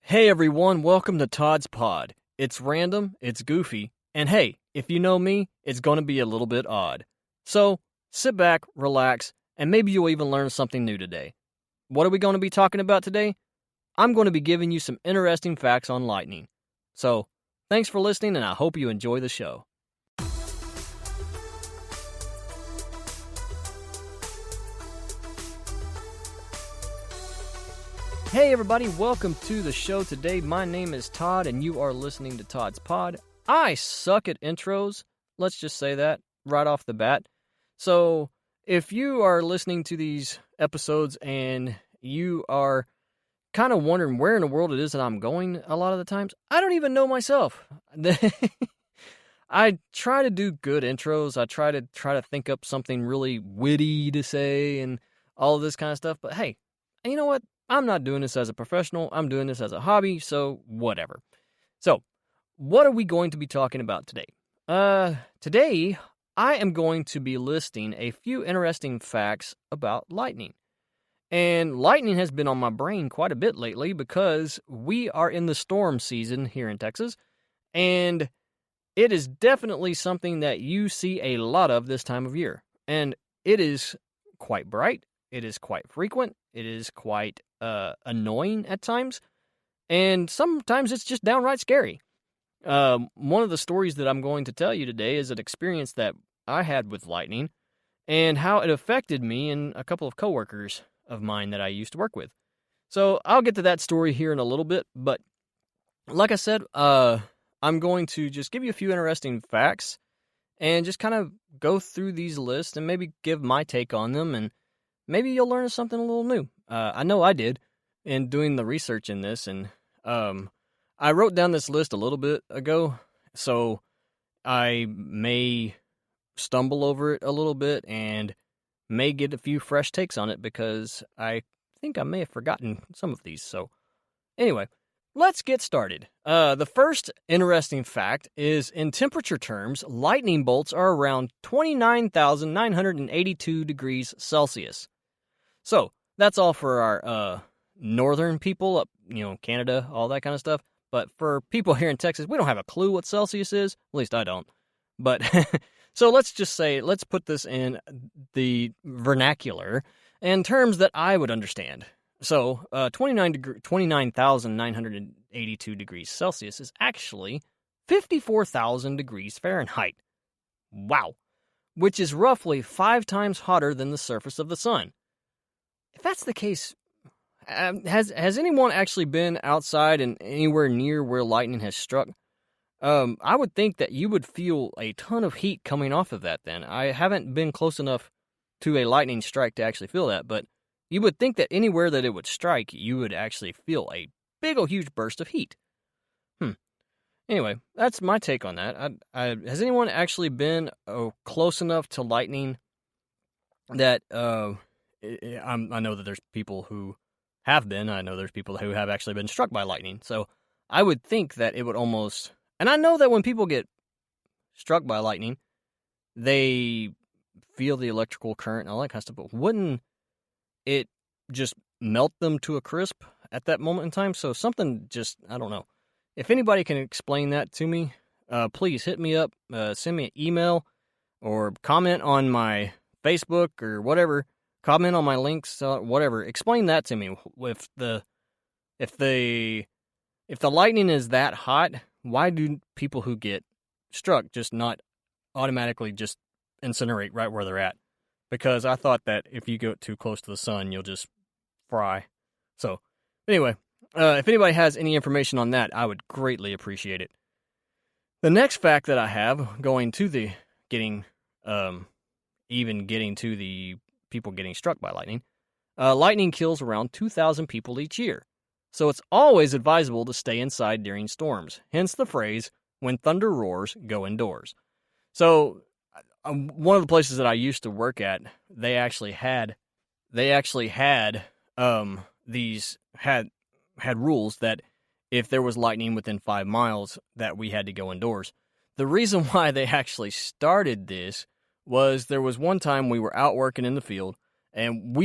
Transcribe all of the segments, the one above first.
Hey everyone, welcome to Todd's Pod. It's random, it's goofy, and hey, if you know me, it's going to be a little bit odd. So, sit back, relax, and maybe you'll even learn something new today. What are we going to be talking about today? I'm going to be giving you some interesting facts on lightning. So, thanks for listening, and I hope you enjoy the show. Hey everybody, welcome to the show today. My name is Todd and you are listening to Todd's Pod. I suck at intros, let's just say that right off the bat. So if you are listening to these episodes and you are kind of wondering where in the world it is that I'm going a lot of the times, I don't even know myself. I try to do good intros. I try to think up something really witty to say and all of this kind of stuff. But hey, you know what? I'm not doing this as a professional. I'm doing this as a hobby, so whatever. So, what are we going to be talking about today? Today, I am going to be listing a few interesting facts about lightning. And lightning has been on my brain quite a bit lately because we are in the storm season here in Texas, and it is definitely something that you see a lot of this time of year. And it is quite bright. It is quite frequent. It is quite annoying at times. And sometimes it's just downright scary. One of the stories that I'm going to tell you today is an experience that I had with lightning and how it affected me and a couple of coworkers of mine that I used to work with. So I'll get to that story here in a little bit. But like I said, I'm going to just give you a few interesting facts and just kind of go through these lists and maybe give my take on them, and maybe you'll learn something a little new. I know I did in doing the research in this, and I wrote down this list a little bit ago, so I may stumble over it a little bit and may get a few fresh takes on it because I think I may have forgotten some of these. So anyway, let's get started. The first interesting fact is, in temperature terms, lightning bolts are around 29,982 degrees Celsius. So, that's all for our northern people up, Canada, all that kind of stuff. But for people here in Texas, we don't have a clue what Celsius is. At least I don't. But, so let's put this in the vernacular and terms that I would understand. So, 29,982 degrees Celsius is actually 54,000 degrees Fahrenheit. Wow. Which is roughly 5 times hotter than the surface of the sun. If that's the case, has anyone actually been outside and anywhere near where lightning has struck? I would think that you would feel a ton of heat coming off of that then. I haven't been close enough to a lightning strike to actually feel that, but you would think that anywhere that it would strike, you would actually feel a big old huge burst of heat. Anyway, that's my take on that. Has anyone actually been close enough to lightning that... I know that there's people who have been. I know there's people who have actually been struck by lightning. So I would think that it would almost... And I know that when people get struck by lightning, they feel the electrical current and all that kind of stuff. But wouldn't it just melt them to a crisp at that moment in time? So something just... I don't know. If anybody can explain that to me, please hit me up. Send me an email or comment on my Facebook or whatever. Comment on my links, whatever. Explain that to me. If the lightning is that hot, why do people who get struck just not automatically just incinerate right where they're at? Because I thought that if you go too close to the sun, you'll just fry. So, anyway, if anybody has any information on that, I would greatly appreciate it. The next fact that I have, going to the getting to the people getting struck by lightning, lightning kills around 2,000 people each year. So it's always advisable to stay inside during storms. Hence the phrase, when thunder roars, go indoors. So one of the places that I used to work at, they actually had rules that if there was lightning within 5 miles, that we had to go indoors. The reason why they actually started this was there was one time we were out working in the field, and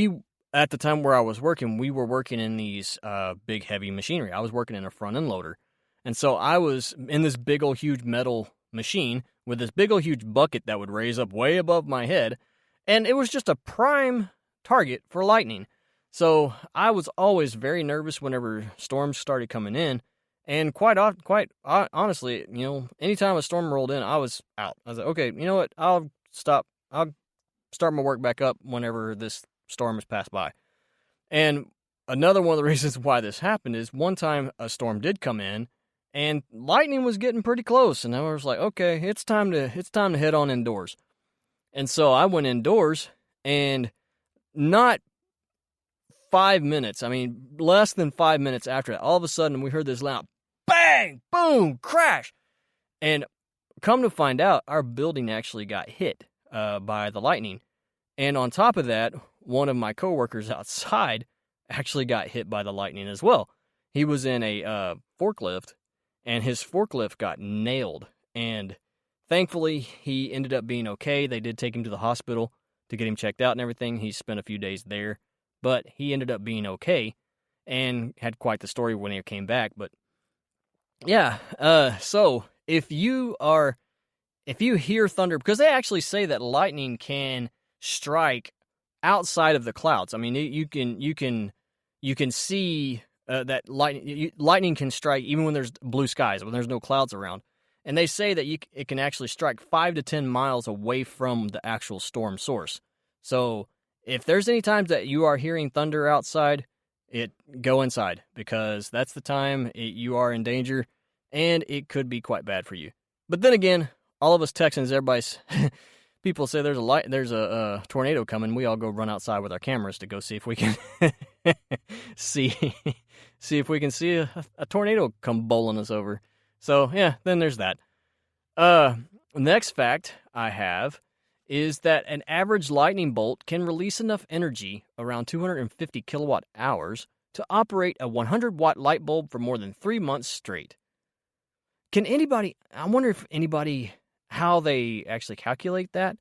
at the time where I was working, we were working in these big heavy machinery. I was working in a front end loader. And so I was in this big old huge metal machine with this big old huge bucket that would raise up way above my head. And it was just a prime target for lightning. So I was always very nervous whenever storms started coming in. And quite honestly, anytime a storm rolled in, I was out. I was like, okay, you know what? I'll start my work back up whenever this storm has passed by. And another one of the reasons why this happened is one time a storm did come in and lightning was getting pretty close. And I was like, okay, it's time to head on indoors. And so I went indoors, and not 5 minutes, less than 5 minutes after that, all of a sudden we heard this loud bang, boom, crash. And come to find out, our building actually got hit by the lightning. And on top of that, one of my coworkers outside actually got hit by the lightning as well. He was in a forklift, and his forklift got nailed. And thankfully, he ended up being okay. They did take him to the hospital to get him checked out and everything. He spent a few days there, but he ended up being okay and had quite the story when he came back. But yeah, so if you hear thunder, because they actually say that lightning can strike outside of the clouds. I mean, you can see that lightning can strike even when there's blue skies, when there's no clouds around. And they say that it can actually strike 5 to 10 miles away from the actual storm source. So if there's any times that you are hearing thunder outside, go inside, because that's the time you are in danger, and it could be quite bad for you. But then again, all of us Texans, people say there's a tornado coming. We all go run outside with our cameras to go see if we can see if we can see a tornado come bowling us over. So yeah, then there's that. Next fact I have is that an average lightning bolt can release enough energy, around 250 kilowatt hours, to operate a 100-watt light bulb for more than 3 months straight. I wonder if anybody, how they actually calculate that,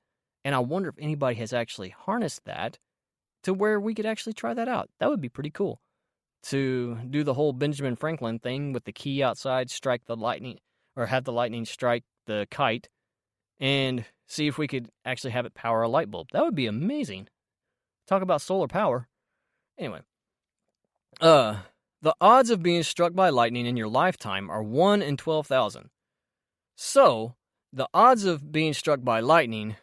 and I wonder if anybody has actually harnessed that to where we could actually try that out. That would be pretty cool. To do the whole Benjamin Franklin thing with the key outside, strike the lightning, or have the lightning strike the kite, and see if we could actually have it power a light bulb. That would be amazing. Talk about solar power. Anyway, the odds of being struck by lightning in your lifetime are 1 in 12,000. So, the odds of being struck by lightning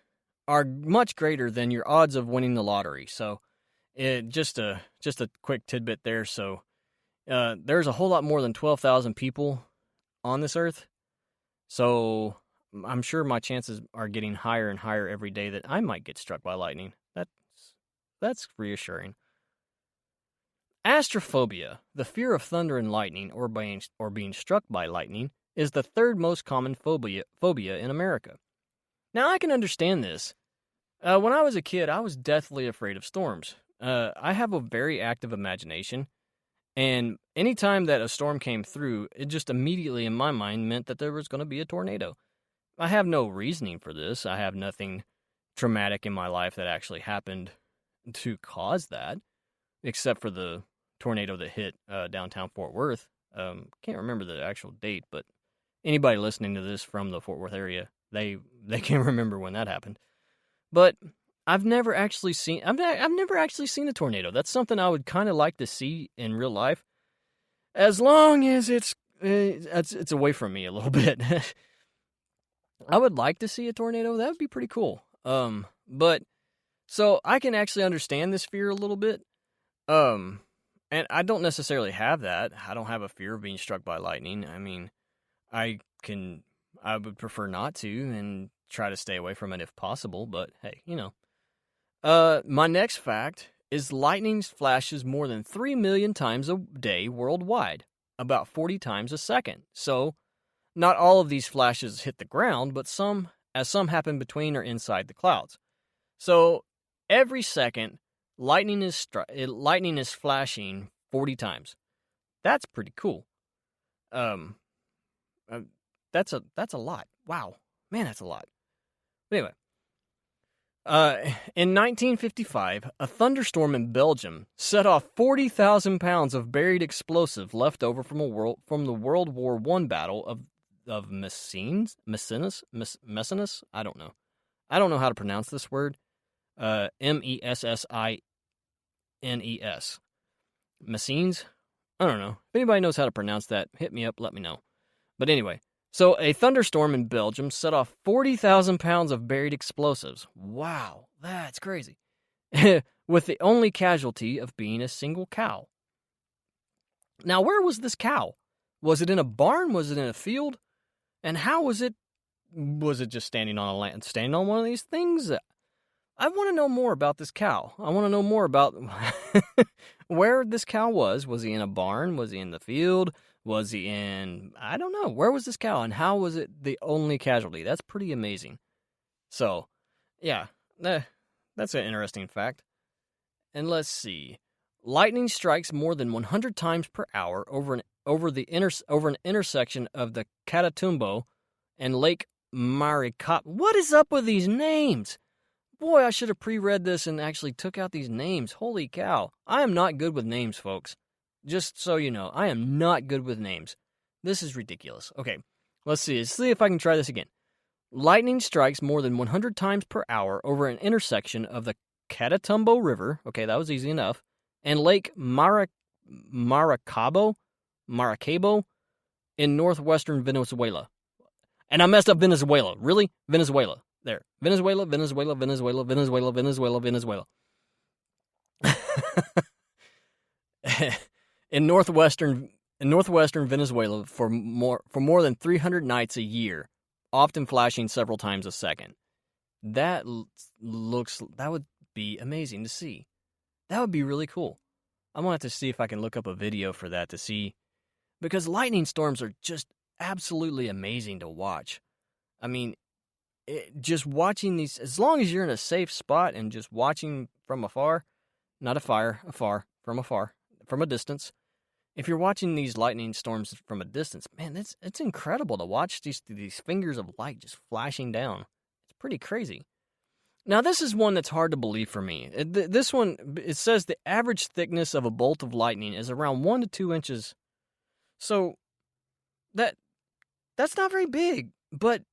are much greater than your odds of winning the lottery. So, just a quick tidbit there. So, there's a whole lot more than 12,000 people on this earth. So, I'm sure my chances are getting higher and higher every day that I might get struck by lightning. That's reassuring. Astrophobia, the fear of thunder and lightning, or being struck by lightning, is the third most common phobia in America. Now, I can understand this. When I was a kid, I was deathly afraid of storms. I have a very active imagination, and anytime that a storm came through, it just immediately in my mind meant that there was going to be a tornado. I have no reasoning for this. I have nothing traumatic in my life that actually happened to cause that, except for the tornado that hit downtown Fort Worth. Can't remember the actual date, but anybody listening to this from the Fort Worth area, they can remember when that happened. But I've never actually seen a tornado. That's something I would kind of like to see in real life, as long as it's away from me a little bit. I would like to see a tornado. That would be pretty cool. But so I can actually understand this fear a little bit. And I don't necessarily have that. I don't have a fear of being struck by lightning. I mean, I would prefer not to and try to stay away from it if possible, but hey, my next fact is lightning flashes more than 3 million times a day worldwide, about 40 times a second. So, not all of these flashes hit the ground, but some happen between or inside the clouds. So, every second, lightning is flashing 40 times. That's pretty cool. That's a lot. Wow. Man, that's a lot. But anyway, In 1955, a thunderstorm in Belgium set off 40,000 pounds of buried explosive left over from the World War I battle of Messines? I don't know. I don't know how to pronounce this word. Messines. Messines? I don't know. If anybody knows how to pronounce that, hit me up, let me know. But anyway, so a thunderstorm in Belgium set off 40,000 pounds of buried explosives. Wow, that's crazy. With the only casualty of being a single cow. Now, where was this cow? Was it in a barn? Was it in a field? And how was it? Was it just standing on one of these things? I want to know more about this cow. I want to know more about where this cow was. Was he in a barn? Was he in the field? Was he in, I don't know, where was this cow and how was it the only casualty? That's pretty amazing. So, yeah, that's an interesting fact. And let's see. Lightning strikes more than 100 times per hour over an intersection of the Catatumbo and Lake Maracaibo. What is up with these names? Boy, I should have pre-read this and actually took out these names. Holy cow. I am not good with names, folks. Just so you know, I am not good with names. This is ridiculous. Okay, let's see if I can try this again. Lightning strikes more than 100 times per hour over an intersection of the Catatumbo River, okay, that was easy enough, and Lake Maracaibo in northwestern Venezuela. And I messed up Venezuela. Really? Venezuela. There. Venezuela. In northwestern Venezuela for more than 300 nights a year, often flashing several times a second. That would be amazing to see. That would be really cool. I'm going to have to see if I can look up a video for that to see, because lightning storms are just absolutely amazing to watch. I mean, just watching these, as long as you're in a safe spot and just watching from afar, not from a distance. If you're watching these lightning storms from a distance, man, it's incredible to watch these fingers of light just flashing down. It's pretty crazy. Now, this is one that's hard to believe for me. This one, it says the average thickness of a bolt of lightning is around 1 to 2 inches. So, that's not very big, but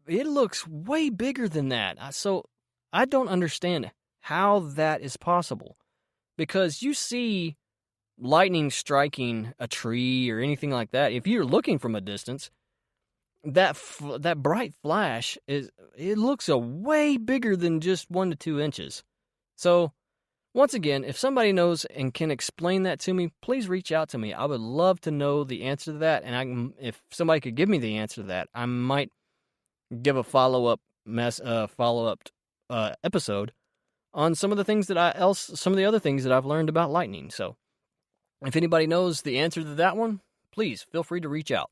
it looks way bigger than that. So, I don't understand how that is possible. Because you see lightning striking a tree or anything like that, if you're looking from a distance, that bright flash it looks way bigger than just 1 to 2 inches. So, once again, if somebody knows and can explain that to me, please reach out to me. I would love to know the answer to that, and if somebody could give me the answer to that, I might give a follow-up episode on some of the other things that I've learned about lightning. So, if anybody knows the answer to that one, please feel free to reach out.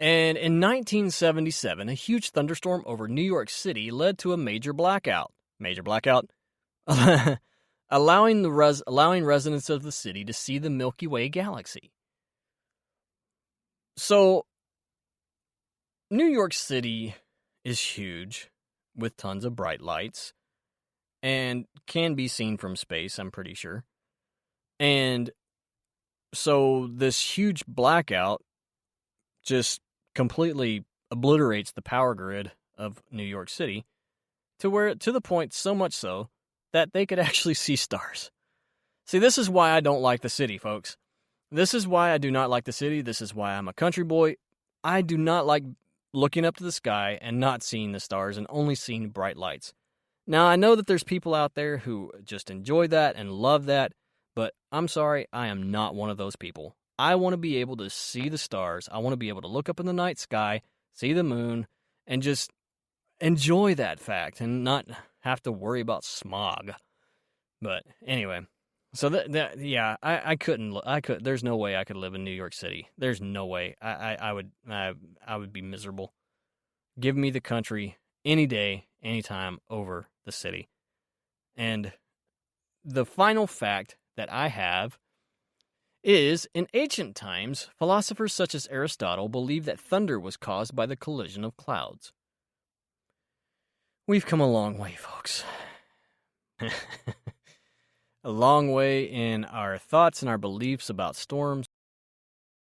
And in 1977, a huge thunderstorm over New York City led to a major blackout, allowing residents of the city to see the Milky Way galaxy. So, New York City is huge, with tons of bright lights, and can be seen from space, I'm pretty sure. And so this huge blackout just completely obliterates the power grid of New York City to the point so much so that they could actually see stars. See, this is why I don't like the city, folks. This is why I do not like the city. This is why I'm a country boy. I do not like looking up to the sky and not seeing the stars and only seeing bright lights. Now, I know that there's people out there who just enjoy that and love that, but I'm sorry, I am not one of those people. I want to be able to see the stars. I want to be able to look up in the night sky, see the moon, and just enjoy that fact and not have to worry about smog. But anyway, so I couldn't. There's no way I could live in New York City. There's no way. I would be miserable. Give me the country any day, anytime over the city. And the final fact that I have is, in ancient times, philosophers such as Aristotle believed that thunder was caused by the collision of clouds. We've come a long way, folks. A long way in our thoughts and our beliefs about storms.